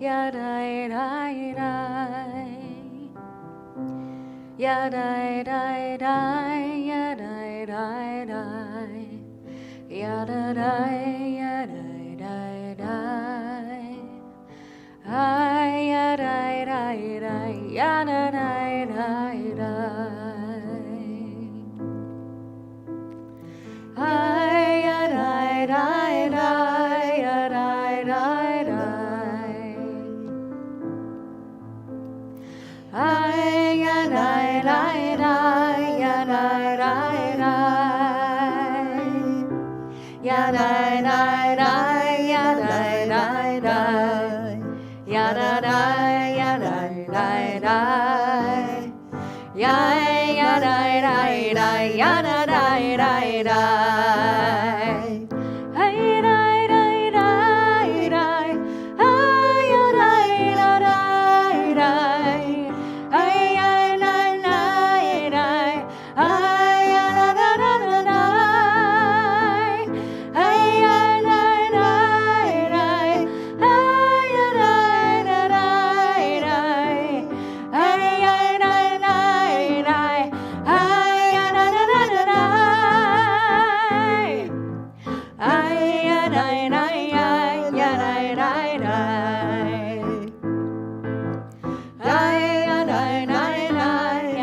Yadai dai dai. Yadai dai dai. Yadai dai dai. Yadai yadai dai dai. Ay yadai dai dai. Yadai dai dai. Ay yadai dai dai. Yadai dai dai. Ay yadai dai dai. Yadai dai dai. Yadai dai dai. Yadai dai dai. Yadai yadai dai dai. Yadai dai dai. Yadai dai dai. Hey dai dai dai dai. Ay yadai dai dai. Ay yadai dai dai. Ay yadai dai dai. Ay yadai dai dai. Ay yadai dai dai. Ay yadai dai dai. Ay yadai dai dai. Ay yadai dai yadai dai dai. Ay yadai dai dai.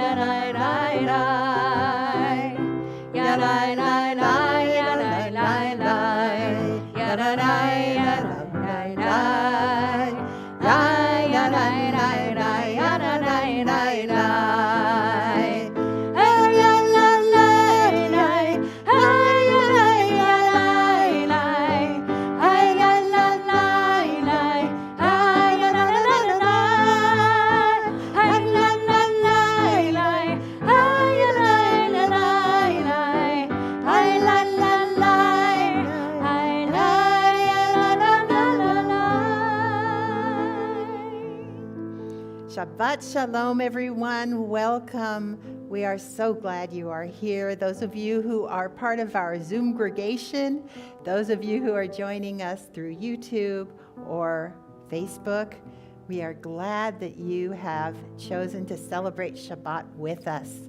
Yadai dai dai. Yadai dai dai. Yadai dai dai. Yadai dai yadai dai. Ay yadai dai dai. Yadai dai dai. Ay yadai dai. Ay yadai yadai dai. Ay yadai dai. Ay yadai dai. Ay yadai dai. Ay yadai dai. Ay yadai Shabbat Shalom, everyone. Welcome. We are so glad you are here. Those of you who are part of our Zoom congregation, those of you who are joining us through YouTube or Facebook, we are glad that you have chosen to celebrate Shabbat with us.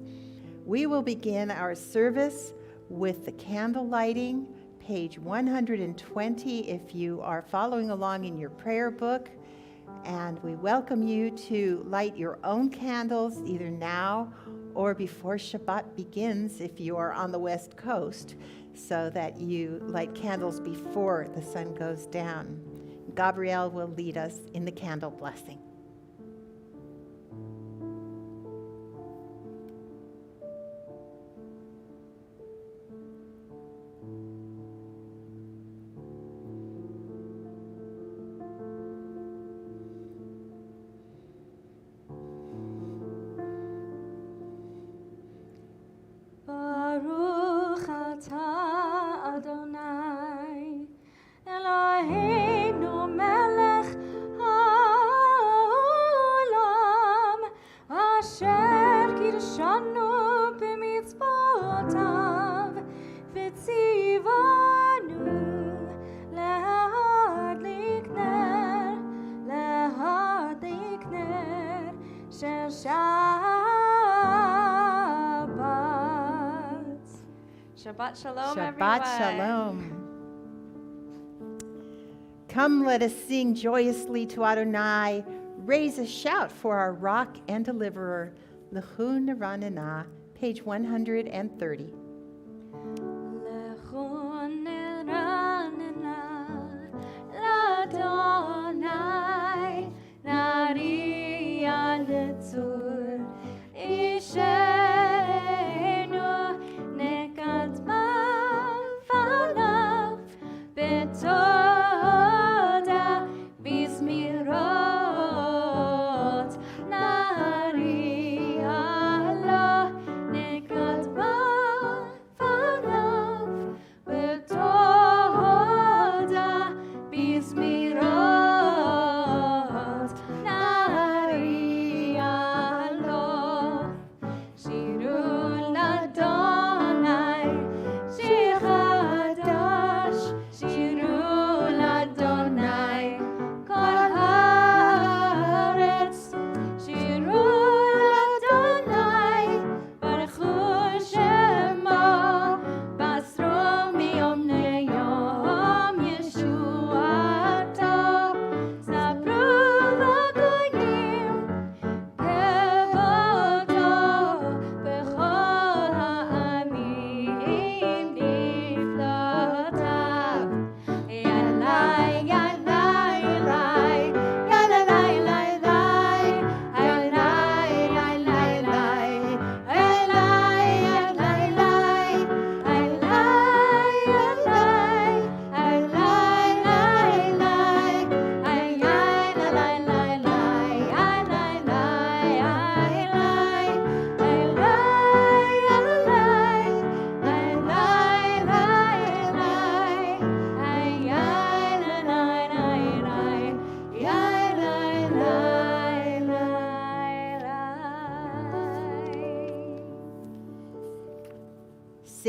We will begin our service with the candle lighting, page 120 if you are following along in your prayer book. And we welcome you to light your own candles either now or before Shabbat begins if you are on the West Coast, so that you light candles before the sun goes down. Gabrielle will lead us in the candle blessing. Baruch atah Adonai, Eloheinu melech haolam, asher kirshanu b'mitzvotav, v'tzivanu lehadlik ner shel Shabbat Shalom, everyone. Shabbat Shalom. Come, let us sing joyously to Adonai. Raise a shout for our rock and deliverer. Lechu Neranena, page 130. Lechu neranena l'Adonai, nariya netzur ishe.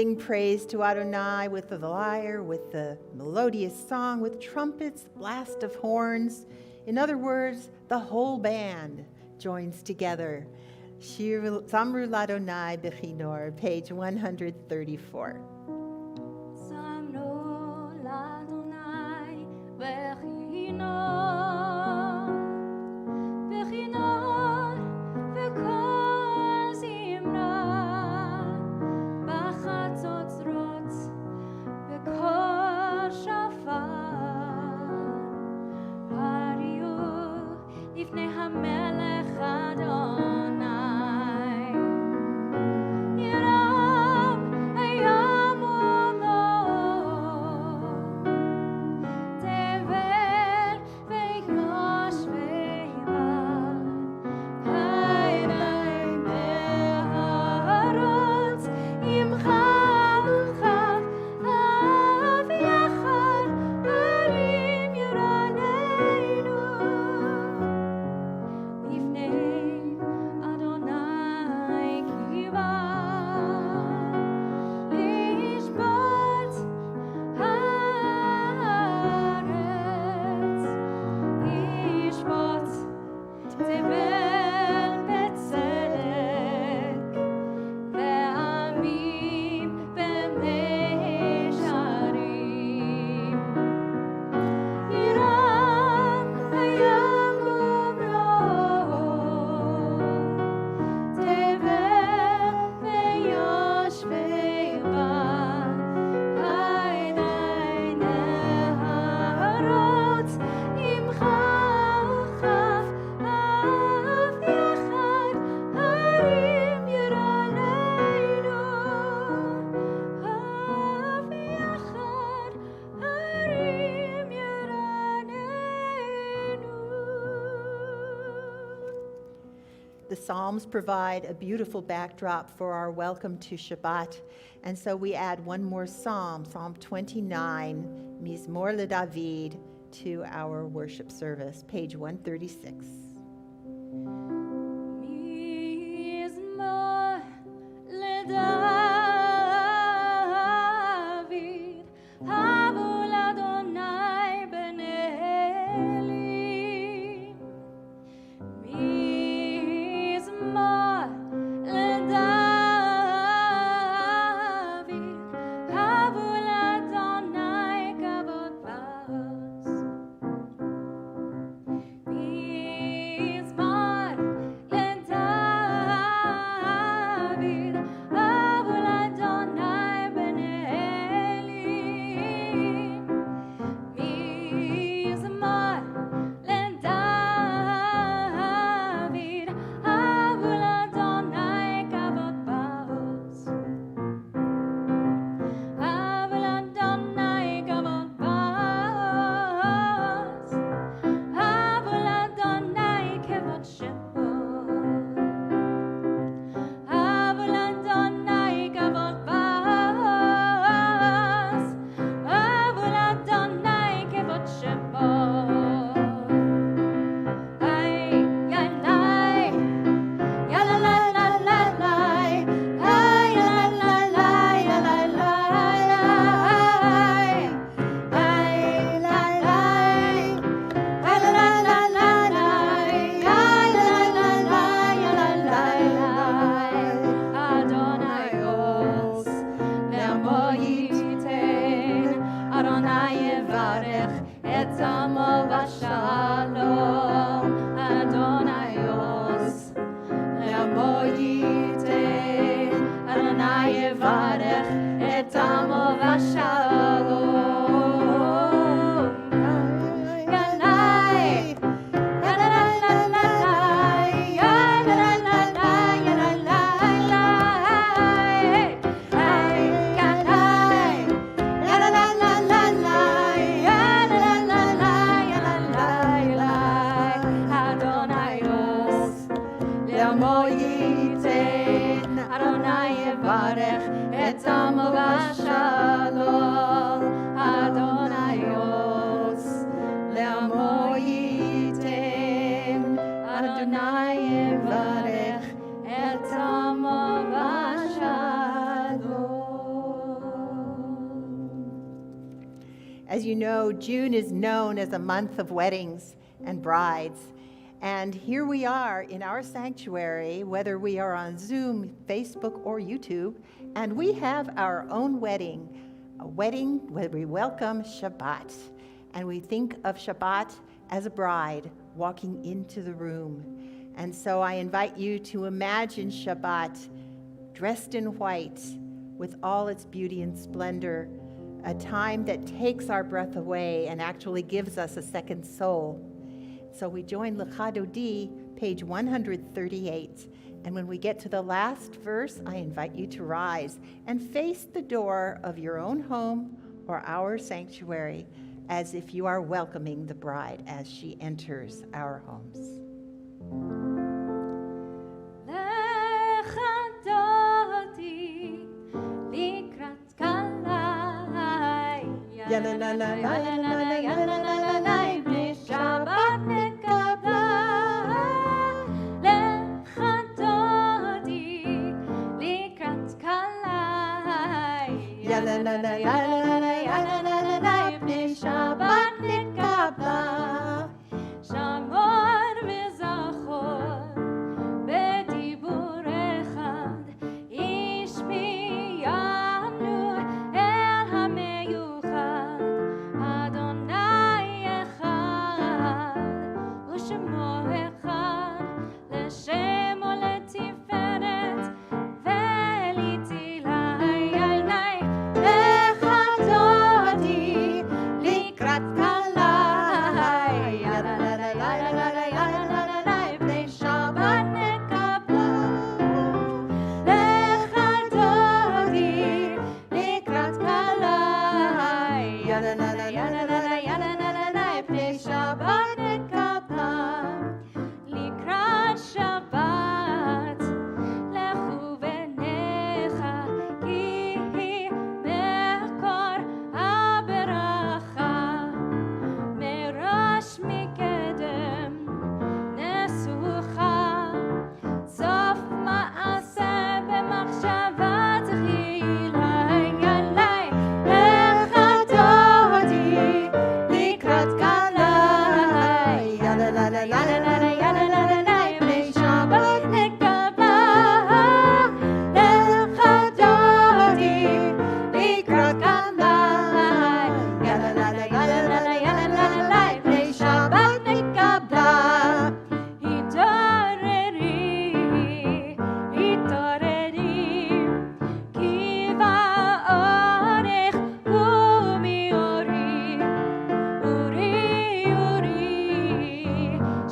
sing praise to Adonai with the lyre, with the melodious song, with trumpets, blast of horns. In other words, the whole band joins together. Shir Zamru Ladonai Bechinor, page 134. Zamru Ladonai Bechinor, Bechinor, V'kol Zimra, B'chatzotzrot, V'kol Shafar, Hariu Lifnei HaMelech Adonai. The Psalms provide a beautiful backdrop for our welcome to Shabbat. And so we add one more psalm, Psalm 29, Mizmor LeDavid, to our worship service, page 136. Mizmor LeDavid, Havu l'Adonai b'nei Elim. Mizmor LeDavid, Havu l'Adonai kavod v'az. Mizmor LeDavid, Havu l'Adonai b'nei Elim. Mizmor LeDavid, Havu l'Adonai kavod v'az. Havu l'Adonai kavod v'az. Havu l'Adonai kavod shemo. Havu l'Adonai kavod v'az. Havu l'Adonai kavod shemo. Ay, yanai, yalalalai, ay, yalalai, yalalai, ay, lalai, Adonai os, le'amo yiten, Adonai yevarech et amo v'shalom. Adonai os, le'amo yiten, Adonai yevarech et amo v'shalom. Yanai, yalalalai, yalalalai, yalalai, ay, yanai, yalalalai, yalalalai, yalalai, Adonai os, le'amo yiten, Adonai yevarech et amo v'shalom. Adonai os, le'amo yiten, Adonai yevarech et amo v'shalom. you know, June is known as a month of weddings and brides. And here we are in our sanctuary, whether we are on Zoom, Facebook, or YouTube, and we have our own wedding, a wedding where we welcome Shabbat. And we think of Shabbat as a bride walking into the room. And so I invite you to imagine Shabbat dressed in white with all its beauty and splendor, a time that takes our breath away and actually gives us a second soul. So we join Lecha Dodi, page 138. And when we get to the last verse, I invite you to rise and face the door of your own home or our sanctuary as if you are welcoming the bride as she enters our homes.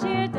Shit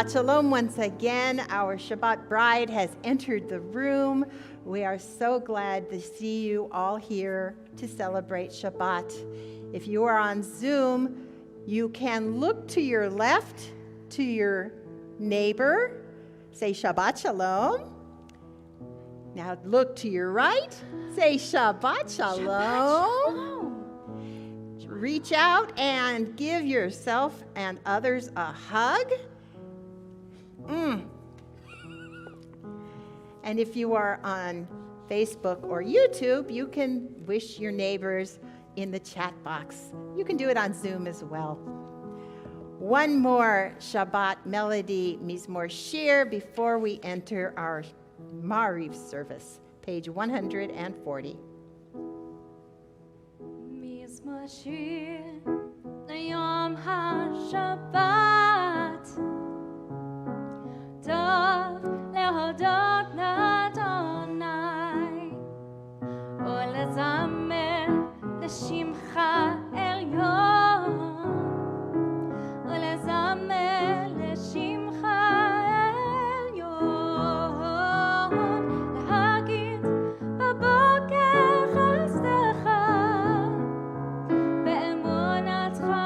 Shabbat Shalom once again. Our Shabbat bride has entered the room. We are so glad to see you all here to celebrate Shabbat. If you are on Zoom, you can look to your left, to your neighbor, say Shabbat Shalom. Now look to your right, say Shabbat Shalom. Shabbat Shalom. Reach out and give yourself and others a hug. And if you are on Facebook or YouTube, you can wish your neighbors in the chat box. You can do it on Zoom as well. One more Shabbat melody, Mizmor Shir, before we enter our Mariv service, page 140. Mizmor Shir Yom HaShabbat Tov lehodot Adonai Ulezamer L'Shimcha Elyon Ulezamer L'Shimcha Elyon L'hagid Baboker Chesdecha Be'emunatcha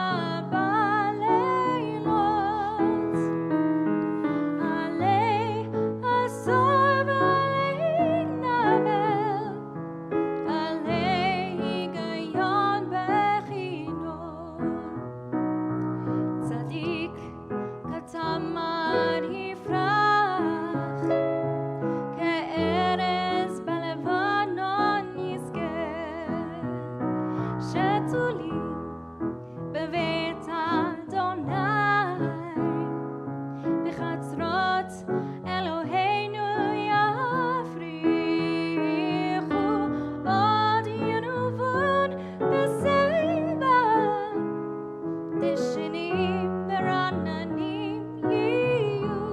Ba'leilos Alei Asor v'alei Navel Alei Higayon Bechinot Tzadik Katamar Yifrach Ke'erez Belevanon Yizger Shetuli Beveit Adonai B'chatzrot Eloheinu Yafrichu Od Yenuvun B'Seiba Dishinim V'Rananim Yiyu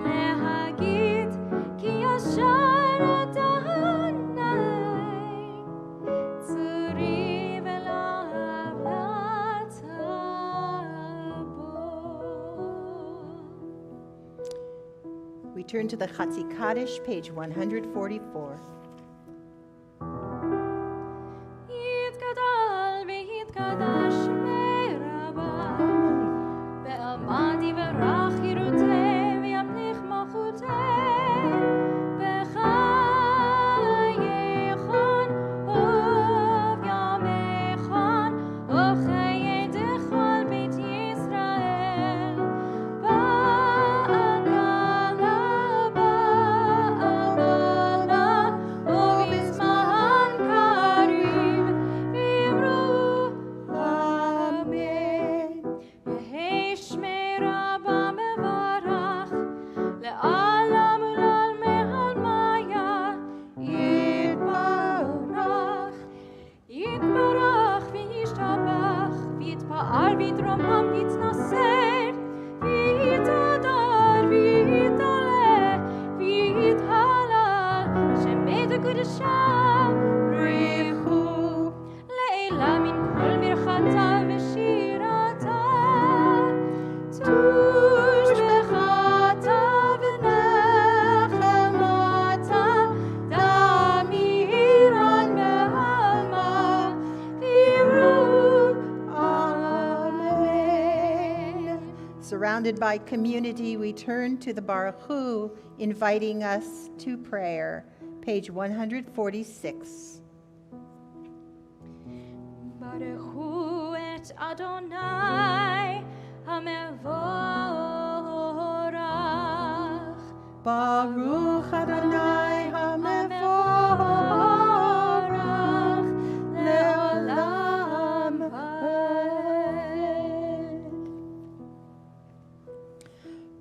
Lehagid Ki Yashar Adonai Tzuri V'Lav Latabo. We turn to the Chatzi Kaddish, page 144. יתגדל ויתקדש מרבה ועמד יברך ירותי וימליך מלכותי וחייכון ובימיכון וחיי דכל בית ישראל בעגלה ובזמן קריב ואמרו אמן. יהי שמי רבה מברך לעולם ולעלמי עלמיה יתברך יתברך וישתבח ויתפאר ויתרומם ויתנשא ויתהדר ויתעלה ויתהלל שמי דקודשה בריחו לעילה מן כל מרחתה ושירתה תוש בחתה ונחמתה דמירן בעלמה ויראו אמן. Surrounded by community, we turn to the Baruch Hu, inviting us to prayer, page 146. ברכו את אדוני המבורך Baruch Adonai המבורך לעולם ועד.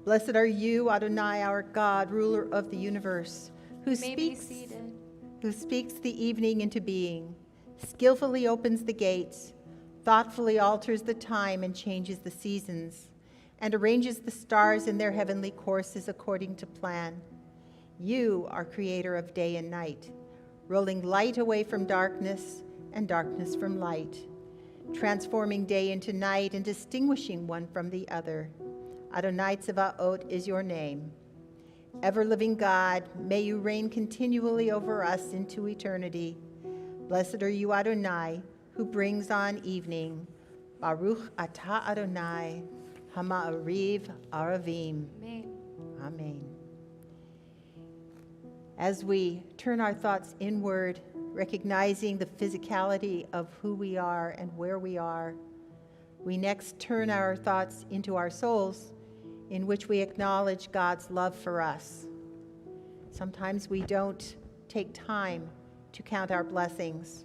Blessed are you, Adonai, our God, ruler of the universe, who May be speaks seated. the evening into being, skillfully opens the gates, thoughtfully alters the time and changes the seasons, and arranges the stars in their heavenly courses according to plan. You are creator of day and night, rolling light away from darkness and darkness from light, transforming day into night and distinguishing one from the other. Adonai Tzevaot is your name. Ever-living God, may you reign continually over us into eternity. Blessed are you, Adonai, who brings on evening. Baruch atah Adonai, hama'ariv aravim. Amen. Amen. As we turn our thoughts inward, recognizing the physicality of who we are and where we are, we next turn our thoughts into our souls, in which we acknowledge God's love for us. Sometimes we don't take time to count our blessings.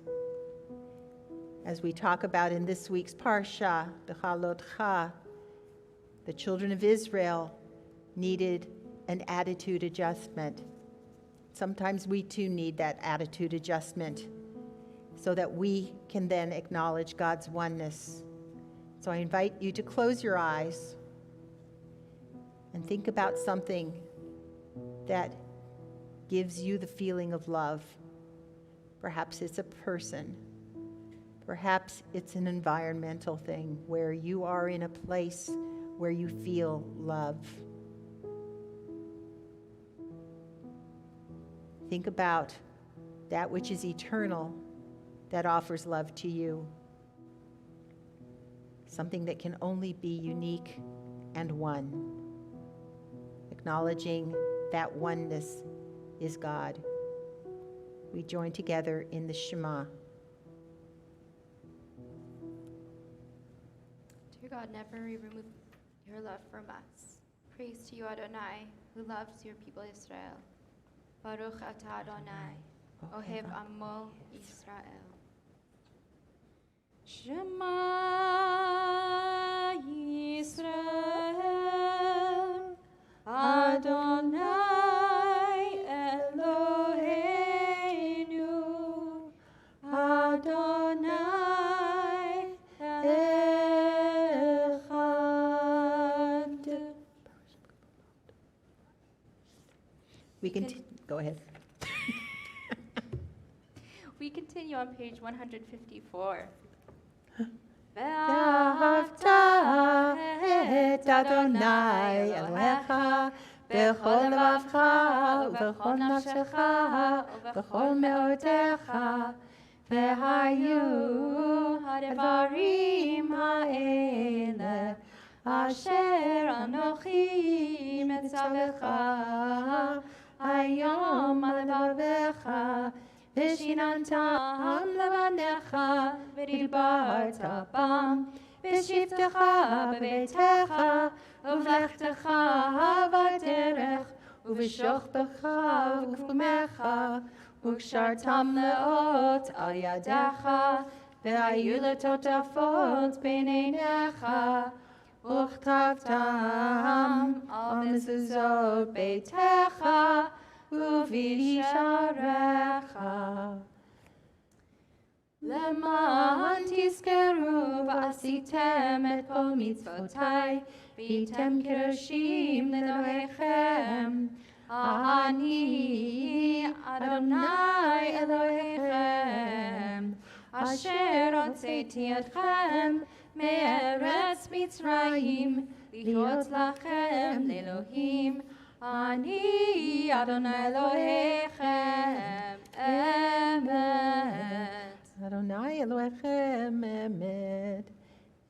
As we talk about in this week's Parsha, B'chalotcha, the children of Israel needed an attitude adjustment. Sometimes we too need that attitude adjustment so that we can then acknowledge God's oneness. So I invite you to close your eyes and think about something that gives you the feeling of love. Perhaps it's a person. Perhaps it's an environmental thing where you are in a place where you feel love. Think about that which is eternal that offers love to you. Something that can only be unique and one. Acknowledging that oneness is God. We join together in the Shema. Dear God, never remove your love from us. Praise to you, Adonai, who loves your people Israel. Baruch atah Adonai, ohev amo Yisrael. Shema Yisrael, Adonai Eloheinu, Adonai Echad. We can go ahead. We continue on page 154. ואהבת את אדוני אלוהיך בכל לבבך ובכל נפשך ובכל מאודך, והיו הדברים האלה אשר אנוכי מצווך היום על לבבך, ושיננתם לבניך ודיברת בם בשבתך בביתך ובלכתך בדרך ובשוכבך ובקומך, וקשרתם לאות על ידך, והיו לטוטפות בין עיניך, וכתבתם על מזוזות ביתך ובשעריך. למען תזכרו ועשיתם את כל מצוותיי, והייתם קדושים לאלוהיכם. אני אדוני אלוהיכם, אשר הוצאתי אתכם מארץ מצרים, להיות לכם לאלוהים. אני אדוני אלוהיכם אמת. אדוני אלוהיכם אמת.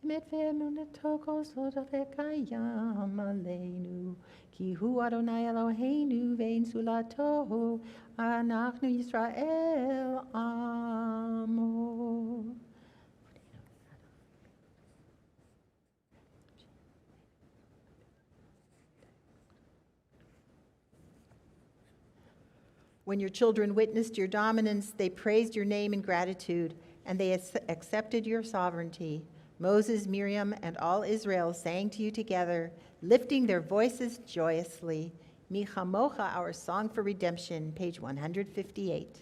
אמת ואמונתו כל סודות וקיים עלינו. כי הוא אדוני אלוהינו ואין זולתו. אנחנו ישראל עמו. When your children witnessed your dominance, they praised your name in gratitude, and they accepted your sovereignty. Moses, Miriam, and all Israel sang to you together, lifting their voices joyously. Mi Chamocha, our song for redemption, page 158.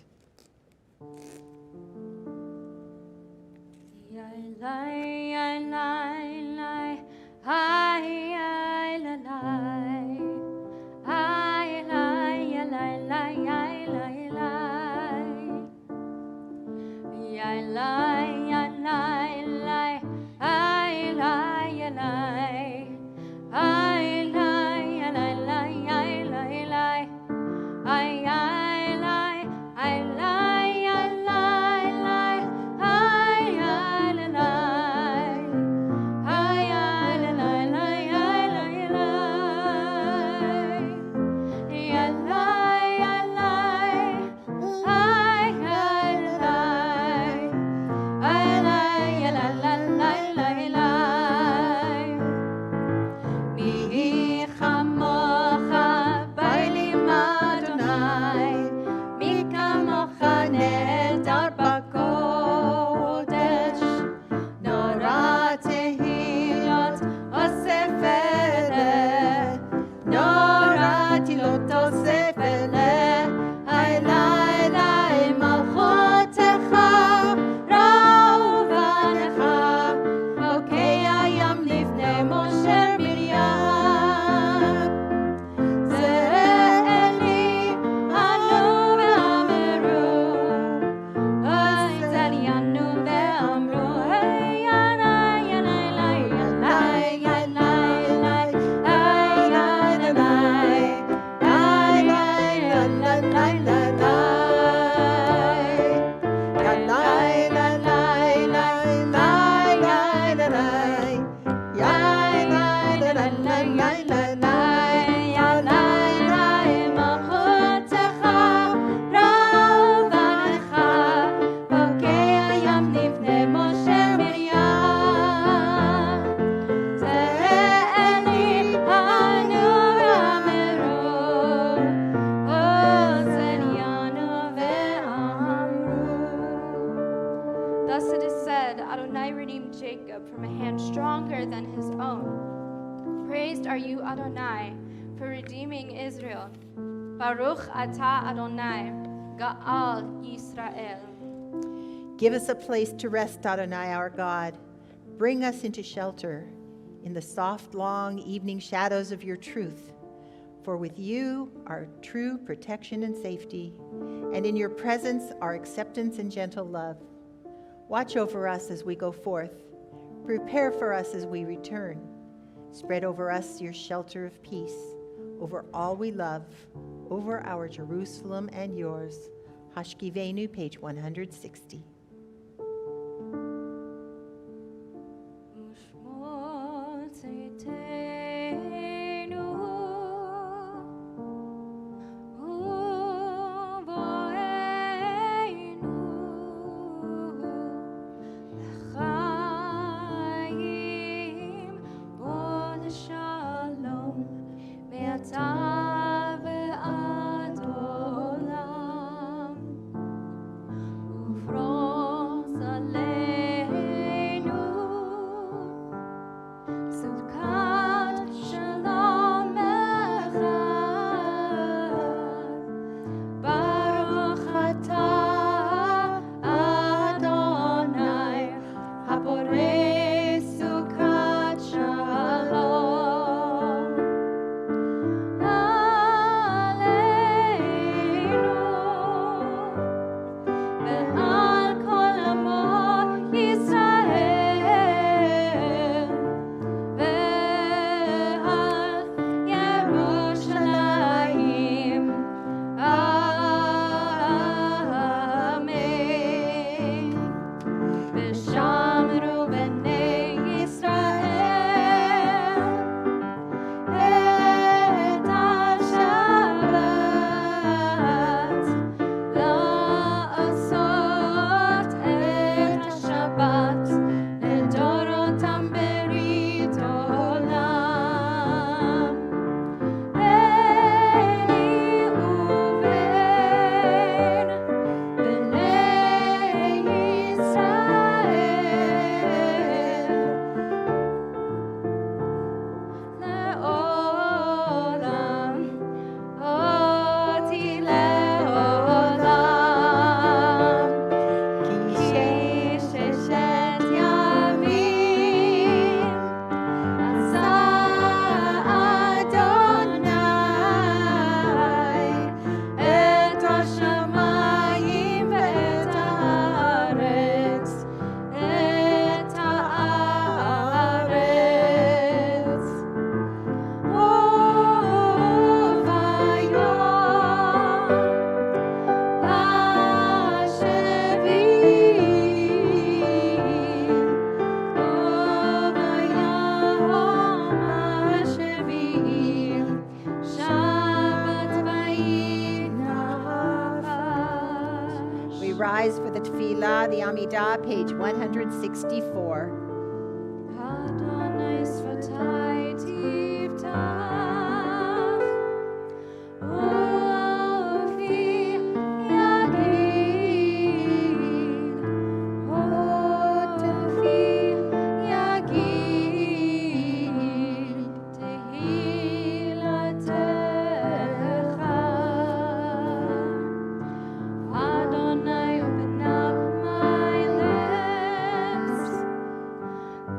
I Thus it is said, Adonai redeemed Jacob from a hand stronger than his own. Praised are you, Adonai, for redeeming Israel. Baruch atah Adonai, Ga'al Yisrael. Give us a place to rest, Adonai, our God. Bring us into shelter in the soft, long evening shadows of your truth. For with you are true protection and safety, and in your presence are acceptance and gentle love. Watch over us as we go forth. Prepare for us as we return. Spread over us your shelter of peace, over all we love, over our Jerusalem and yours. Hashkivenu, page 160. Rise for the Tefillah, the Amidah, page 164. Adonai Sfatai Tiftach, Ofi Yagid, Ofi Yagid, Tehilatecha. Adonai, open up my lips,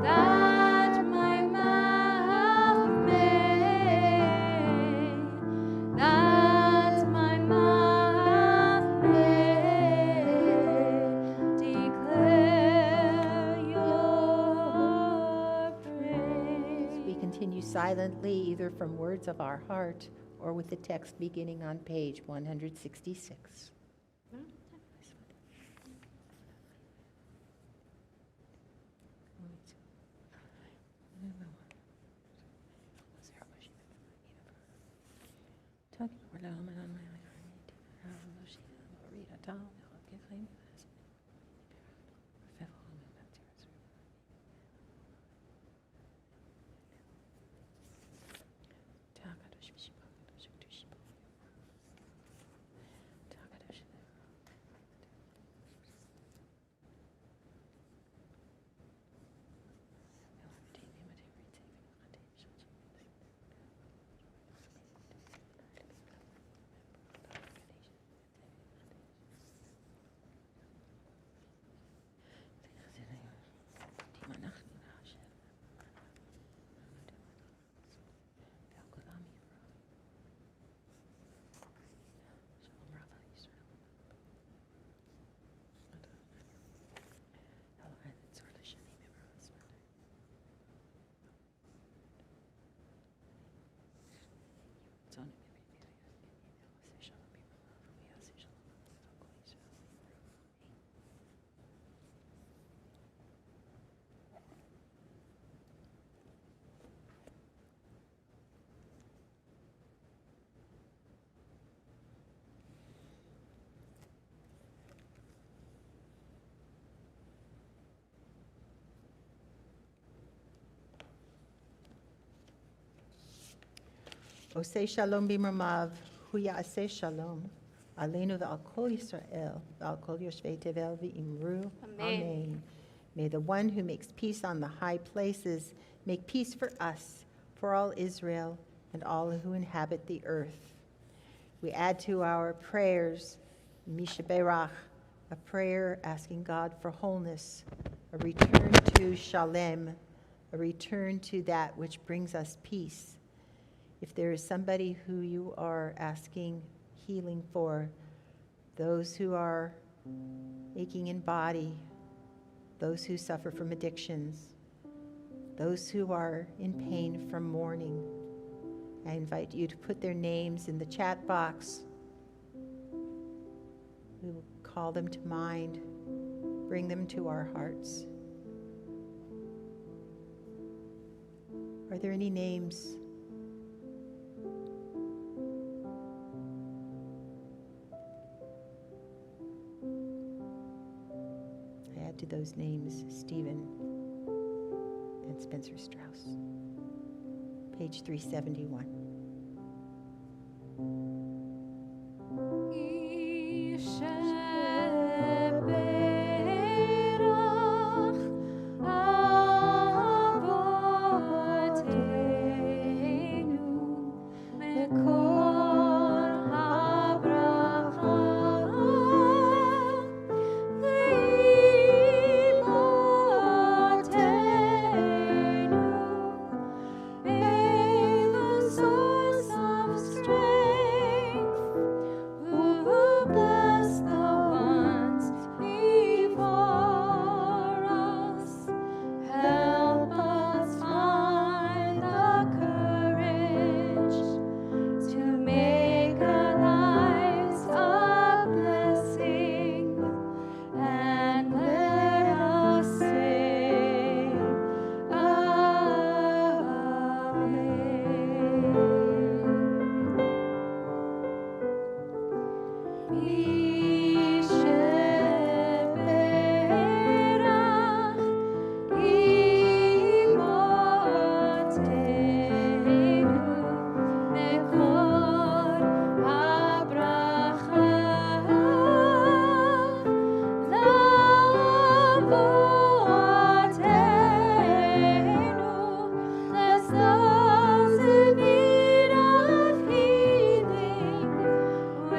that my mouth may declare your praise. We continue silently, either from words of our heart or with the text beginning on page 166. Oseh shalom b'mramav, hu ya'aseh shalom, aleinu ve'al kol Yisrael, ve'al kol yoshvei tevel v'imru. Amen. May the one who makes peace on the high places make peace for us, for all Israel, and all who inhabit the earth. We add to our prayers, Mishaberach, a prayer asking God for wholeness, a return to Shalom, a return to that which brings us peace. If there is somebody who you are asking healing for, those who are aching in body, those who suffer from addictions, those who are in pain from mourning, I invite you to put their names in the chat box. We will call them to mind, bring them to our hearts. Are there any names? I add to those names Stephen and Spencer Strauss. Page 371.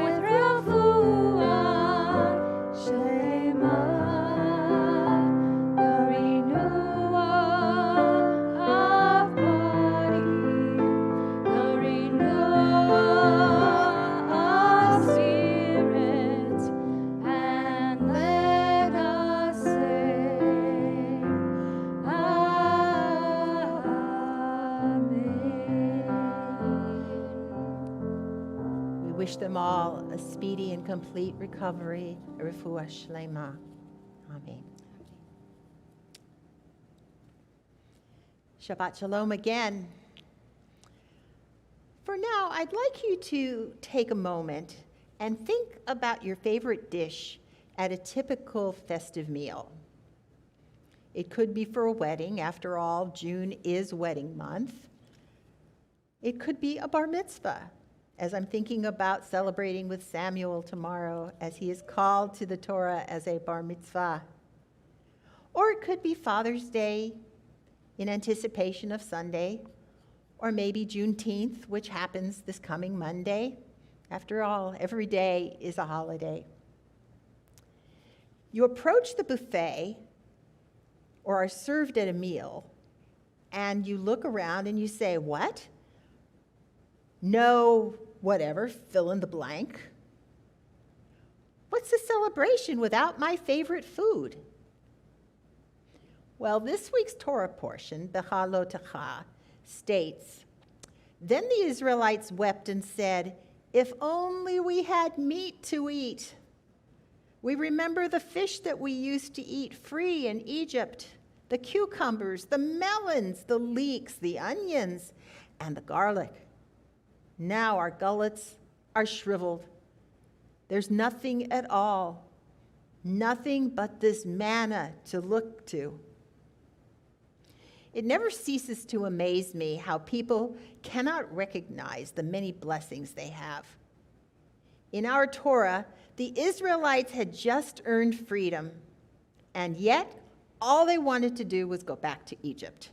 With real food. them all a speedy and complete recovery, a refuah shlema. Amen. Shabbat Shalom again. For now, I'd like you to take a moment and think about your favorite dish at a typical festive meal. It could be for a wedding. After all, June is wedding month. It could be a bar mitzvah, as I'm thinking about celebrating with Samuel tomorrow as he is called to the Torah as a bar mitzvah. Or it could be Father's Day in anticipation of Sunday, or maybe Juneteenth, which happens this coming Monday. After all, every day is a holiday. You approach the buffet or are served at a meal, and you look around and you say, what? No, whatever, fill in the blank. What's a celebration without my favorite food? Well, this week's Torah portion, Bechalotecha, states, then the Israelites wept and said, if only we had meat to eat. We remember the fish that we used to eat free in Egypt, the cucumbers, the melons, the leeks, the onions, and the garlic. Now our gullets are shriveled. There's nothing at all, nothing but this manna to look to. It never ceases to amaze me how people cannot recognize the many blessings they have. In our Torah, the Israelites had just earned freedom, and yet all they wanted to do was go back to Egypt.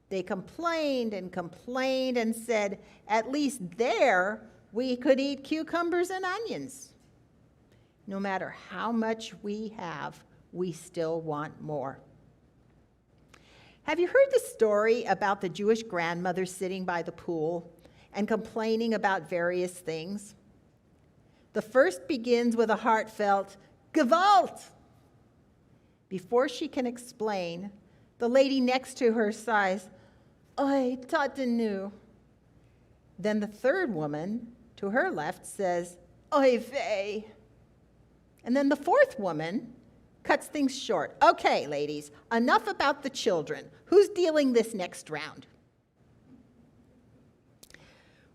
They complained and said, at least there we could eat cucumbers and onions. No matter how much we have, we still want more. Have you heard the story about the Jewish grandmother sitting by the pool and complaining about various things? The first begins with a heartfelt, Gewalt! Before she can explain, the lady next to her sighs, Oi, tatenu. Then the third woman, to her left, says, Oy vey. And then the fourth woman cuts things short. Okay, ladies, enough about the children. Who's dealing this next round?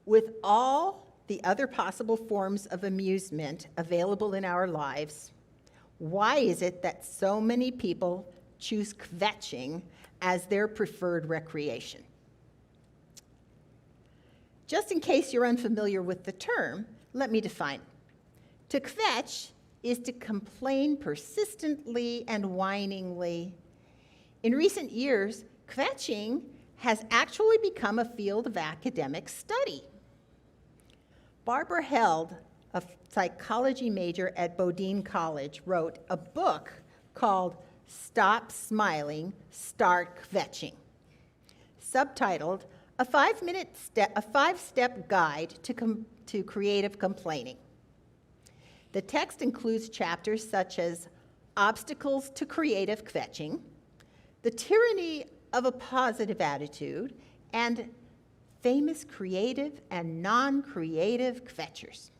With all the other possible forms of amusement available in our lives, why is it that so many people choose kvetching as their preferred recreation? Just in case you're unfamiliar with the term, let me define. To kvetch is to complain persistently and whiningly. In recent years, kvetching has actually become a field of academic study. Barbara Held, a psychology major at Bodine College, wrote a book called Stop Smiling, Start Kvetching, subtitled A 5-Step Guide to Creative Complaining. The text includes chapters such as Obstacles to Creative Kvetching, The Tyranny of a Positive Attitude, and Famous Creative and Non-Creative Kvetchers.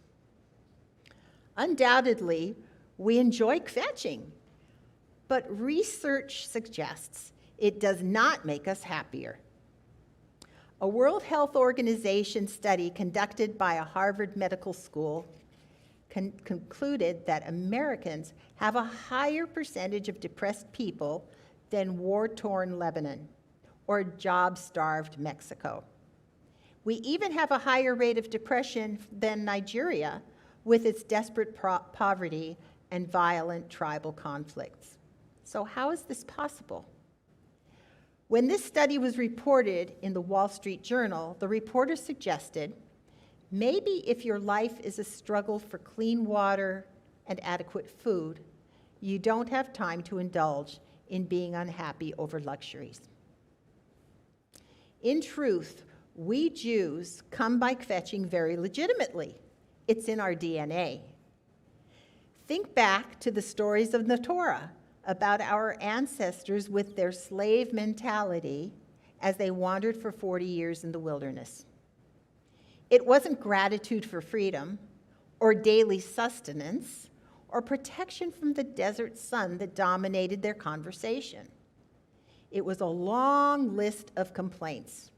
Undoubtedly, we enjoy kvetching, but research suggests it does not make us happier. A World Health Organization study conducted by a Harvard Medical School concluded that Americans have a higher percentage of depressed people than war-torn Lebanon or job-starved Mexico. We even have a higher rate of depression than Nigeria with its desperate poverty and violent tribal conflicts. So how is this possible? When this study was reported in the Wall Street Journal, the reporter suggested, maybe if your life is a struggle for clean water and adequate food, you don't have time to indulge in being unhappy over luxuries. In truth, we Jews come by kvetching very legitimately. It's in our DNA. Think back to the stories of the Torah about our ancestors with their slave mentality as they wandered for 40 years in the wilderness. It wasn't gratitude for freedom or daily sustenance, or protection from the desert sun that dominated their conversation. It was a long list of complaints.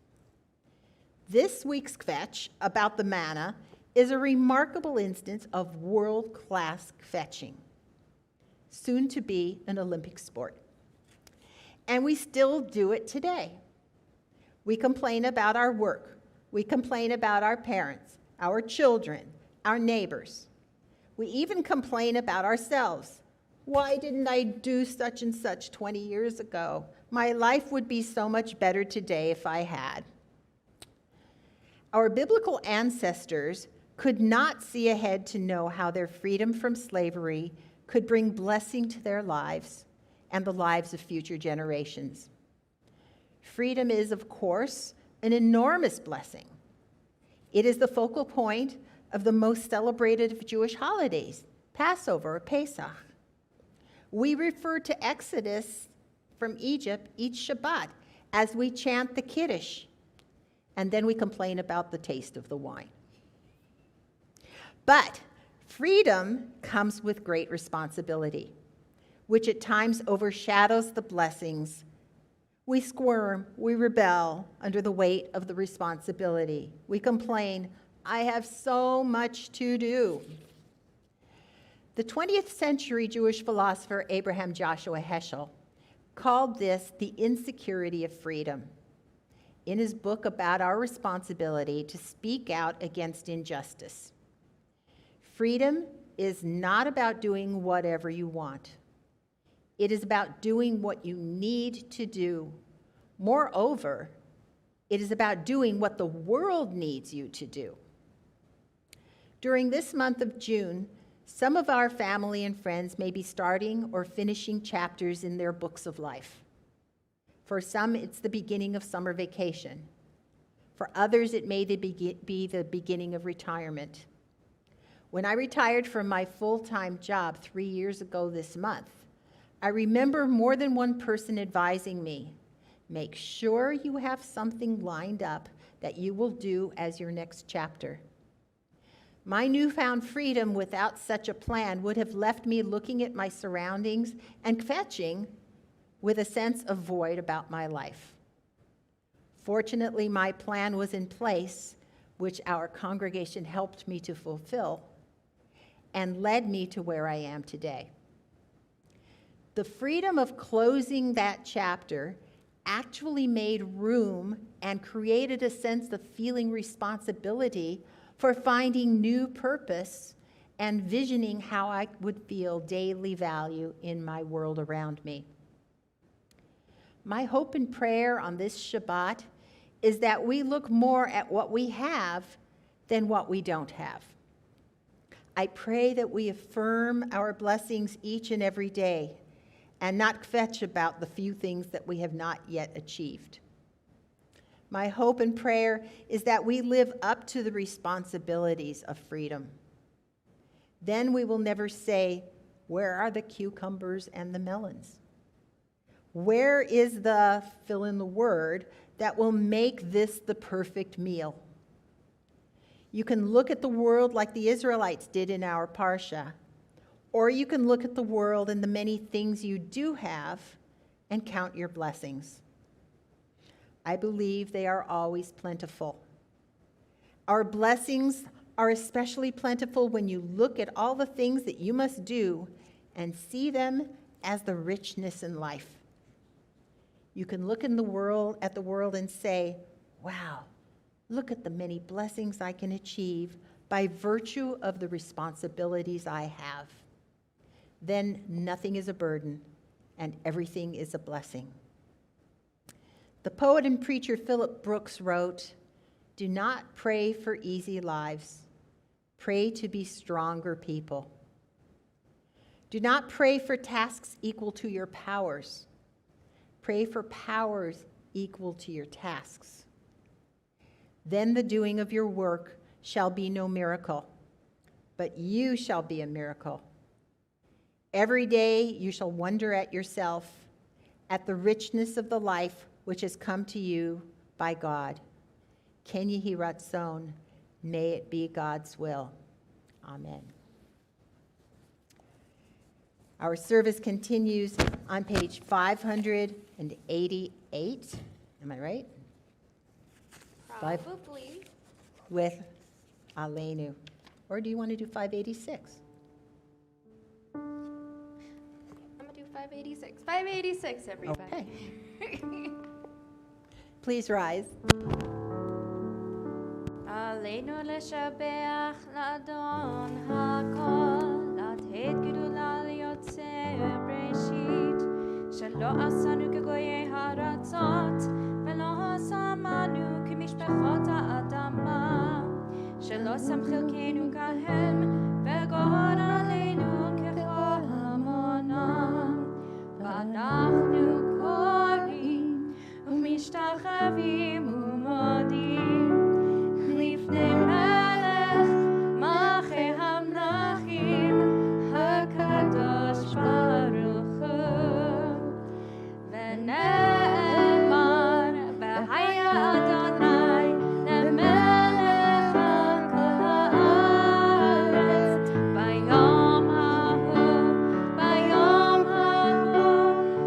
This week's kvetch about the manna is a remarkable instance of world-class kvetching, soon to be an Olympic sport. And we still do it today. We complain about our work. We complain about our parents, our children, our neighbors. We even complain about ourselves. Why didn't I do such and such 20 years ago? My life would be so much better today if I had. Our biblical ancestors could not see ahead to know how their freedom from slavery could bring blessing to their lives and the lives of future generations. Freedom is, of course, an enormous blessing. It is the focal point of the most celebrated of Jewish holidays, Passover or Pesach. We refer to Exodus from Egypt each Shabbat as we chant the Kiddush, and then we complain about the taste of the wine. But freedom comes with great responsibility, which at times overshadows the blessings. We squirm, we rebel under the weight of the responsibility. We complain, I have so much to do. The 20th century Jewish philosopher Abraham Joshua Heschel called this the insecurity of freedom in his book about our responsibility to speak out against injustice. Freedom is not about doing whatever you want. It is about doing what you need to do. Moreover, it is about doing what the world needs you to do. During this month of June, some of our family and friends may be starting or finishing chapters in their books of life. For some, it's the beginning of summer vacation. For others, it may be the beginning of retirement. When I retired from my full-time job 3 years ago this month, I remember more than one person advising me, make sure you have something lined up that you will do as your next chapter. My newfound freedom without such a plan would have left me looking at my surroundings and kvetching with a sense of void about my life. Fortunately, my plan was in place, which our congregation helped me to fulfill, and led me to where I am today. The freedom of closing that chapter actually made room and created a sense of feeling responsibility for finding new purpose and visioning how I would feel daily value in my world around me. My hope and prayer on this Shabbat is that we look more at what we have than what we don't have. I pray that we affirm our blessings each and every day and not kvetch about the few things that we have not yet achieved. My hope and prayer is that we live up to the responsibilities of freedom. Then we will never say, where are the cucumbers and the melons? Where is the fill in the word that will make this the perfect meal? You can look at the world like the Israelites did in our Parsha, or you can look at the world and the many things you do have and count your blessings. I believe they are always plentiful. Our blessings are especially plentiful when you look at all the things that you must do and see them as the richness in life. You can look at the world and say, wow, look at the many blessings I can achieve by virtue of the responsibilities I have. Then nothing is a burden and everything is a blessing. The poet and preacher Philip Brooks wrote, "Do not pray for easy lives. Pray to be stronger people. Do not pray for tasks equal to your powers. Pray for powers equal to your tasks. Then the doing of your work shall be no miracle, but you shall be a miracle. Every day you shall wonder at yourself, at the richness of the life which has come to you by God. Ken Yehi Ratzon, may it be God's will. Amen. Our service continues on page 588. Am I right? Probably. With Aleinu. Or do you want to do 586? I'm going to do 586. 586, everybody. Okay. Please rise. עלינו לשבח לאדון הכל, לתת גדולה ליוצר בראשית, שלא עשנו כגויי הארצות, ולא שמנו כמשפחות האדמה, שלא שם חלקנו כהם, וגורל עלינו ככל המונם, ואנחנו קוראים ומשתחווים ומודים לפני מלך מלכי המלכים הקדוש ברוך הוא, ונאמר והיה אדוני למלך על כל הארץ ביום ההוא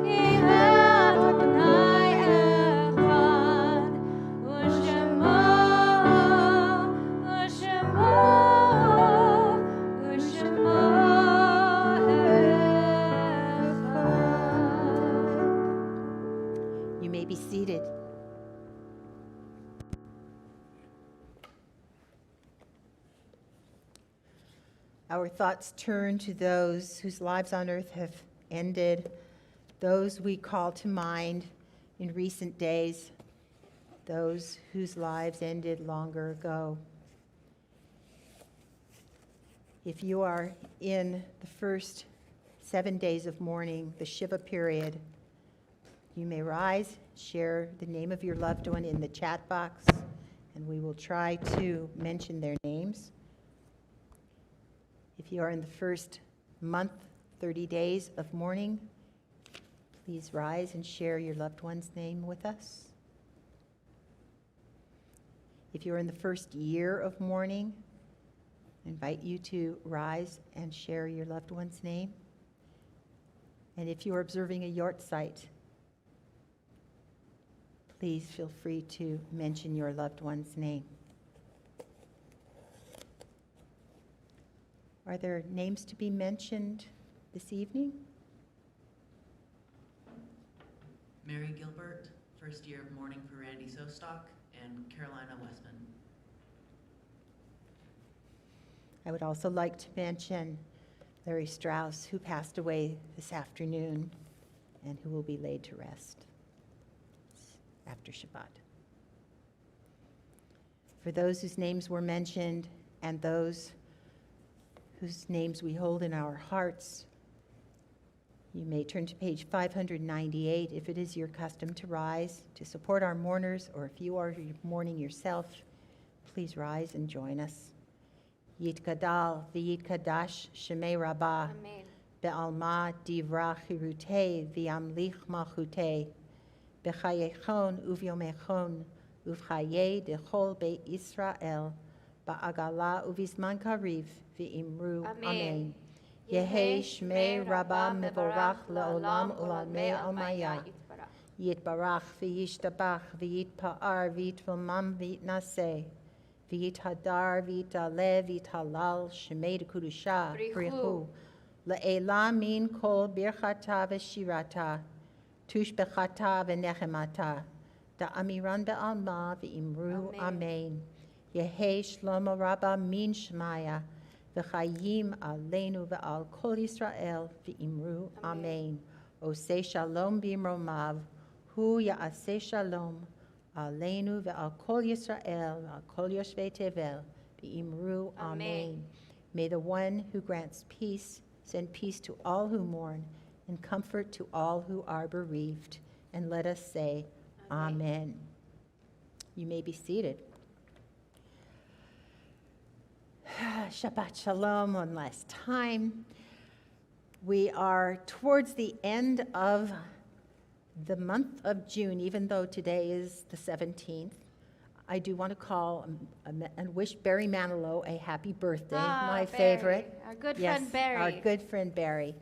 יהיה אדוני אחד ושמו You may be seated. Our thoughts turn to those whose lives on earth have ended, those we call to mind in recent days, those whose lives ended longer ago. If you are in the first 7 days of mourning, the Shiva period, you may rise, share the name of your loved one in the chat box, and we will try to mention their names. If you are in the first month, 30 days of mourning, please rise and share your loved one's name with us. If you're in the first year of mourning, I invite you to rise and share your loved one's name. And if you're observing a yortzeit, please feel free to mention your loved one's name. Are there names to be mentioned this evening? Mary Gilbert, first year of mourning for Randy Sostock, and Carolina Westman. I would also like to mention Larry Strauss, who passed away this afternoon and who will be laid to rest after Shabbat. For those whose names were mentioned and those whose names we hold in our hearts, you may turn to page 598 if it is your custom to rise to support our mourners, or if you are mourning yourself, please rise and join us. Yitgadal v'yitkadash shemei rabbah Amen. be'alma divra chirutei v'yamlich malchutei b'chayechon uvyomechon uvchaye dechol beit Yisrael ba'agala uvizman kariv v'imru amen. Yehi shmei rabbah mevorach le'olam u'lalmei almayah yitbarach v'yishtabach v'yitpa'ar v'yitvomam v'yitnaseh v'yithadar v'yitale v'yithalal shemei dekudusha brichu le'ela min kol birchata v'shirata tushbechata v'nechemata da'amiran be'alma v'imru amen. Yehi shlomo rabbah min shmaya v'chayim aleinu ve'al kol Yisrael v'imru amen. Oseh shalom b'imromav hu ya'aseh shalom Aleinu ve'al kol Yisrael, ve'al kol yoshvei tevel, v'imru amen. May the one who grants peace send peace to all who mourn and comfort to all who are bereaved. And let us say, Amen. You may be seated. Shabbat Shalom one last time. We are towards the end of the month of June, even though today is the 17th. I do want to call and wish Barry Manilow a happy birthday, Ah, my Barry, favorite. our good Yes, friend Barry. our good friend Barry.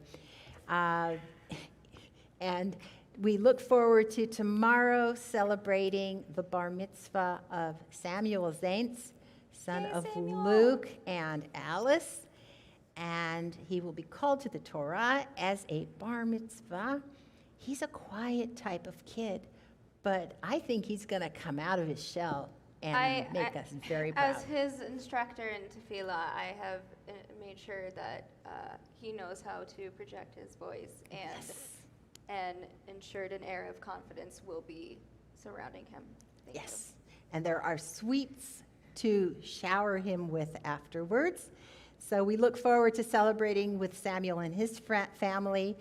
And we look forward to tomorrow celebrating the bar mitzvah of Samuel Zaintz, son Hey, of Samuel. Luke and Alice. And he will be called to the Torah as a bar mitzvah. He's a quiet type of kid, but I think he's going to come out of his shell and make us very proud. As his instructor in tefillah, I have made sure that he knows how to project his voice and ensured an air of confidence will be surrounding him. Thank Yes, and there are sweets to shower him with afterwards. So we look forward to celebrating with Samuel and his family.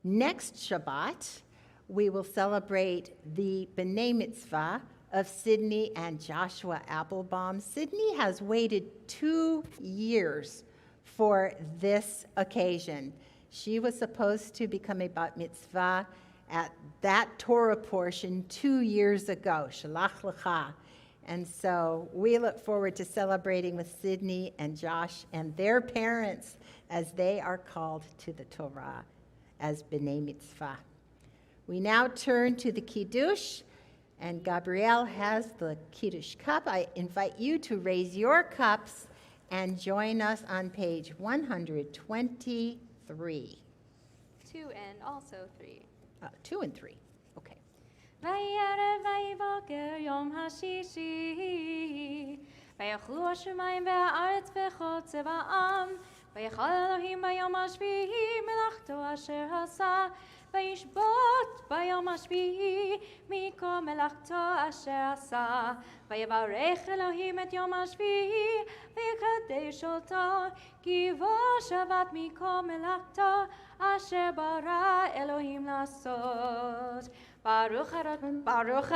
Next Shabbat, we will celebrate the B'nai Mitzvah of Sydney and Joshua Applebaum. Sydney has waited 2 years for this occasion. She was supposed to become a bat mitzvah at that Torah portion 2 years ago, Shalach Lecha. And so we look forward to celebrating with Sydney and Josh and their parents as they are called to the Torah as B'nai Mitzvah. We now turn to the Kiddush, and Gabrielle has the Kiddush cup. I invite you to raise your cups and join us on page 123. 2 and also 3. 2 and 3. Okay. ויערב ויבוקר יום השישי ויאכלו השמיים והארץ וכל צבאם ויאכל אלוהים ביום השביעי מלאכתו אשר עשה וישבות ביום השביעי מכל מלאכתו אשר עשה ויברך אלוהים את יום השביעי ויקדש אותו כי בו שבת מכל מלאכתו אשר ברא אלוהים לעשות ברוך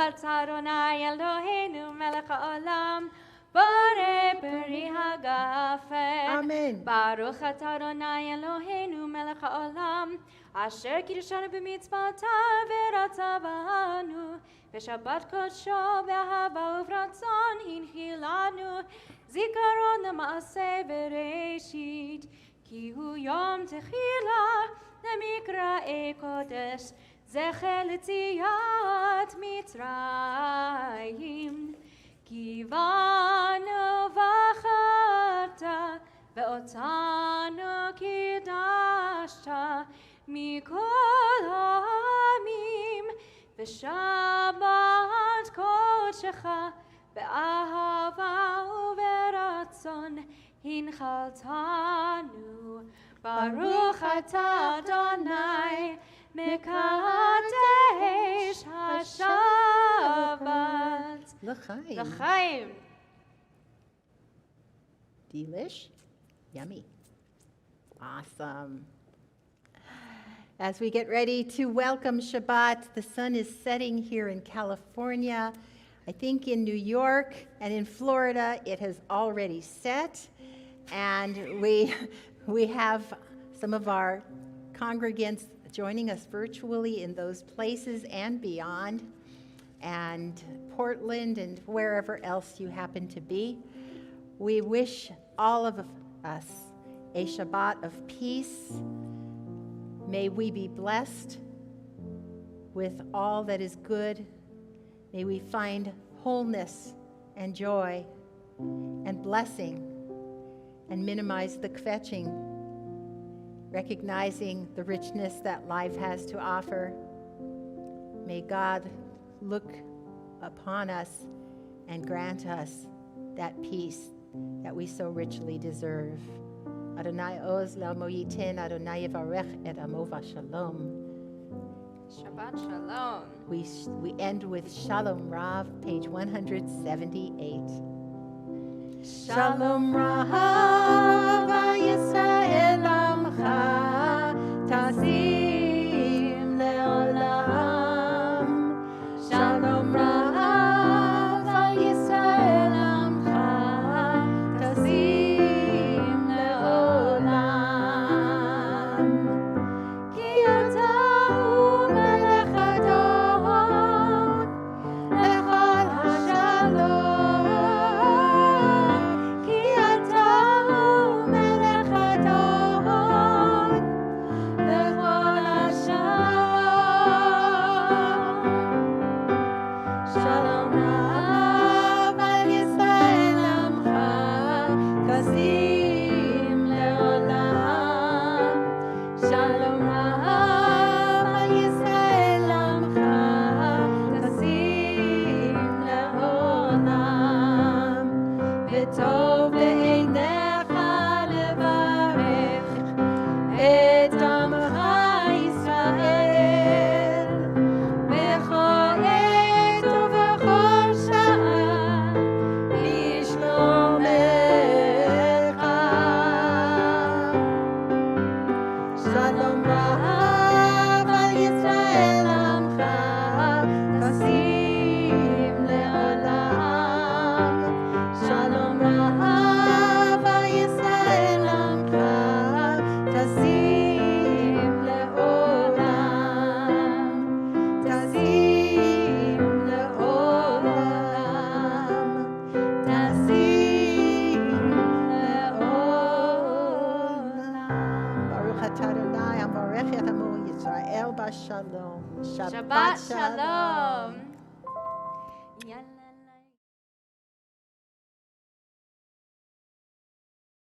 אתה אדוני אלוהינו מלך העולם בורא פרי הגפן. אמן. ברוך אתה אדוני אלוהינו מלך העולם אשר קידשנו במצוותיו ורצה בנו בשבת קודשו באהבה וברצון הנחיל לנו זיכרון למעשה בראשית כי הוא יום תחילה למקראי קודש זכר ליציאת מצרים כי בנו בחרת ואותנו קידשת מכל העמים בשבת קודשך באהבה וברצון הנחלתנו ברוך אתה אדוני מקדש השבת. L'chaim. לחיים. Delish. Yummy. Awesome. As we get ready to welcome Shabbat, the sun is setting here in California. I think in New York and in Florida it has already set. And we have some of our congregants joining us virtually in those places and beyond, and Portland and wherever else you happen to be. We wish all of us a Shabbat of peace. May we be blessed with all that is good. May we find wholeness and joy and blessing and minimize the kvetching, recognizing the richness that life has to offer. May God look upon us and grant us that peace that we so richly deserve. Adonai oz le'amo yiten, Adonai yivarech et amo v'shalom. Shabbat Shalom. We end with Shalom Rav, page 178. Shalom Rav, Yisrael Amcha, Tazim Le'olam. Shalom Rav, Yisrael Amcha, Tazim Le'olam. Ki ata hu melech hador, lechol hashalom. Shabbat shalom. Shabbat Shalom. Yalla.